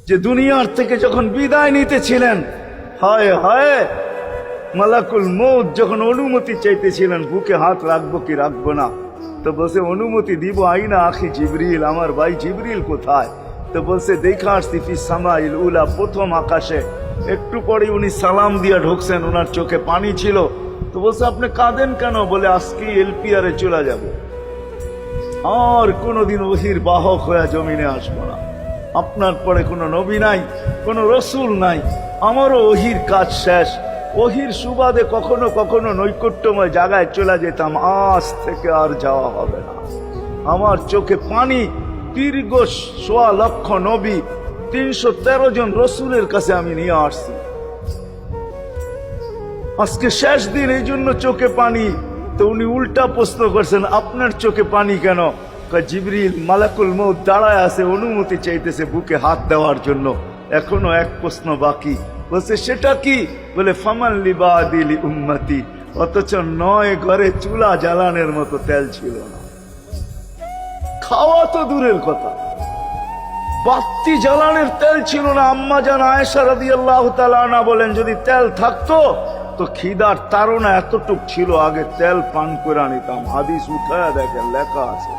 যে দুনিয়ার থেকে যখন বিদায় নিতেছিলেন, হায় হায়, মালাকুল মউত যখন অনুমতি চাইতেছিলেন বুকে হাত রাখবো কি রাখবো না, তো বলছে অনুমতি দিব, আইনা আখি জিবরিল, আমার ভাই জিবরিল কোথায়? তো বলছে দেখা আসছি ফি সামাইল উলা, প্রথম আকাশে। একটু পরে উনি সালাম দিয়া ঢুকছেন, ওনার চোখে পানি ছিল। তো বলছে আপনি কাঁদেন কেন? বলে আজকে এলপিআরে চলে যাব, আর কোনোদিন ওহির বাহক হয়ে জমিনে আসবো না। আপনার পরে কোনো নবী নাই, কোনো রসুল নাই, আমারও ওহির কাজ শেষ। ওহির সুবাদে কখনো কখনো নৈকট্যময় জায়গায় চলে যেতাম, আজ থেকে আর যাওয়া হবে না। আমার চোখে পানি। দীর্ঘ ১.৫ লক্ষ নবী, ৩১৩ জন রসুলের কাছে আমি নিয়ে আসছি, আজকে শেষ দিন, এই জন্য চোখে পানি। তো উনি উল্টা প্রশ্ন করছেন, আপনার চোখে পানি কেন? জিবরিল মালাকুল মউত দাঁড়ায় আছে, অনুমতি চাইতেছে বুকে হাত দেওয়ার জন্য, এখনো এক প্রশ্ন বাকি। বলছে সেটা কি? বলে ফামান লিবাদিলি উম্মতি, অথচ ৯ ঘরে চুলা জ্বালানোর মতো তেল ছিল না। খাওয়া তো দূরের কথা, বাতি জ্বালানোর তেল ছিল না। আম্মা জান আয়েশা রাদিয়াল্লাহু তাআলা আনহা বলেন, যদি তেল থাকতো তো খিদার তাড়না এতটুক ছিল, আগে তেল পান করে নিতাম। হাদিস উঠায়া দেখেন, লেখা আছে।